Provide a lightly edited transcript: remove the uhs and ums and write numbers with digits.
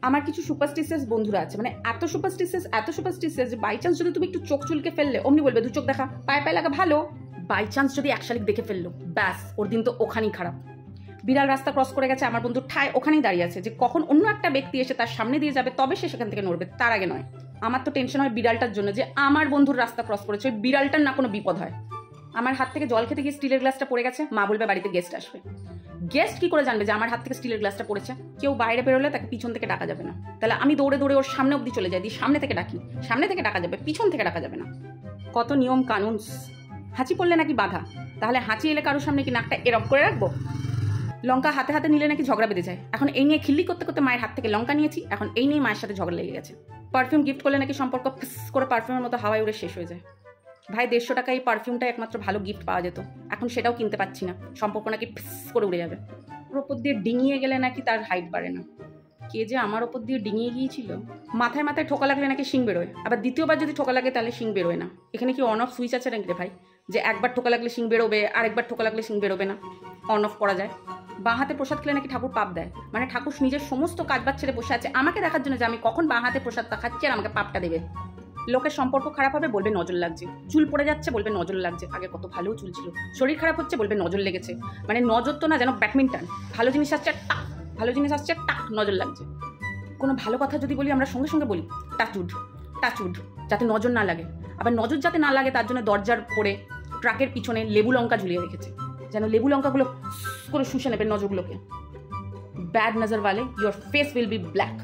আমার কিছু সুপারস্টিশিয়াস বন্ধুরা আছে, মানে এত সুপারস্টিশিয়াস যে বাই চান্স যদি তুমি একটু চোখ চুলকে ফেললে অমনি বলবে দু চোখ দেখা, পায়ে পায়ে লাগা ভালো। বাই চান্স যদি এক শালিক দেখে ফেললো, ব্যাস ওর দিন তো ওখানেই খারাপ। বিড়াল রাস্তা ক্রস করে গেছে, আমার বন্ধু ঠায় ওখানেই দাঁড়িয়ে আছে যে কখন অন্য একটা ব্যক্তি এসে তার সামনে দিয়ে যাবে, তবে সে সেখান থেকে নড়বে, তার আগে নয়। আমার তো টেনশন হয় বিড়ালটার জন্য, যে আমার বন্ধুর রাস্তা ক্রস করেছে, ওই বিড়ালটার না কোনো বিপদ হয়। আমার হাত থেকে জল খেতে গিয়ে স্টিলের গ্লাসটা পড়ে গেছে, মা বলবে বাড়িতে গেস্ট আসবে। গেস্ট কি করে জানবে যে আমার হাত থেকে স্টিলের গ্লাসটা পড়েছে? কেউ বাইরে বেরোলে তাকে পিছন থেকে ডাকা যাবে না, তাহলে আমি দৌড়ে দৌড়ে ওর সামনে অবধি চলে যাই, দিয়ে সামনে থেকে ডাকি, সামনে থেকে ডাকা যাবে, পিছন থেকে ডাকা যাবে না। কত নিয়ম কানুন। হাঁচি পড়লে নাকি বাধা, তাহলে হাঁচি এলে কারোর সামনে কি নাকটা এরপ করে রাখবো? লঙ্কা হাতে হাতে নিলে নাকি ঝগড়া বেঁধে যায়, এখন এই নিয়ে খিল্লি করতে করতে মায়ের হাত থেকে লঙ্কা নিয়েছি, এখন এই নিয়ে মায়ের সাথে ঝগড়া লেগে গেছে। পারফিউম গিফট করলে নাকি সম্পর্ক ফিস করে পারফিউমের মতো হাওয়ায় উড়ে শেষ হয়ে যায়। ভাই 150 টাকায় এই পারফিউমটা একমাত্র ভালো গিফট পাওয়া যেত, এখন সেটাও কিনতে পাচ্ছি না, সম্পর্ক নাকি ফিস করে উড়ে যাবে। ওর ওপর দিয়ে ডিঙিয়ে গেলে নাকি তার হাইট বাড়ে না। কে যে আমার ওপর দিয়ে ডিঙিয়ে গিয়েছিল। মাথায় মাথায় ঠোকা লাগলে নাকি শিং বেরোয়, আবার দ্বিতীয়বার যদি ঠোকা লাগে তাহলে শিং বেরোয় না। এখানে কি অন অফ সুইচ আছে নাকি রে ভাই, যে একবার ঠোকা লাগলে শিং বেরোবে আর একবার ঠোকা লাগলে শিং বেরোবে না? অন অফ করা যায়। বাঁ হাতে প্রসাদ খেলে নাকি ঠাকুর পাপ দেয়, মানে ঠাকুর নিজের সমস্ত কাজবাজ ছেড়ে বসে আছে আমাকে দেখার জন্য যে আমি কখন বাঁ হাতে প্রসাদটা খাচ্ছি আর আমাকে পাপটা দেবে। লোকের সম্পর্ক খারাপ হবে বলবে নজর লাগছে, চুল পড়ে যাচ্ছে বলবে নজর লাগছে, আগে কত ভালো চুল ছিল, শরীর খারাপ হচ্ছে বলবে নজর লেগেছে। মানে নজর তো না যেন ব্যাডমিন্টন, ভালো জিনিস আসছে টাক, ভালো জিনিস আসছে টাক, নজর লাগছে। কোনো ভালো কথা যদি বলি আমরা সঙ্গে সঙ্গে বলি টাচুড টাচুড, যাতে নজর না লাগে। আবার নজর যাতে না লাগে তার জন্য দরজার পরে ট্রাকের পিছনে লেবু লঙ্কা ঝুলিয়ে রেখেছে, যেন লেবু লঙ্কাগুলো করে শুষে নেবে নজরগুলোকে। ব্যাড নজর ওয়ালে your face will be black.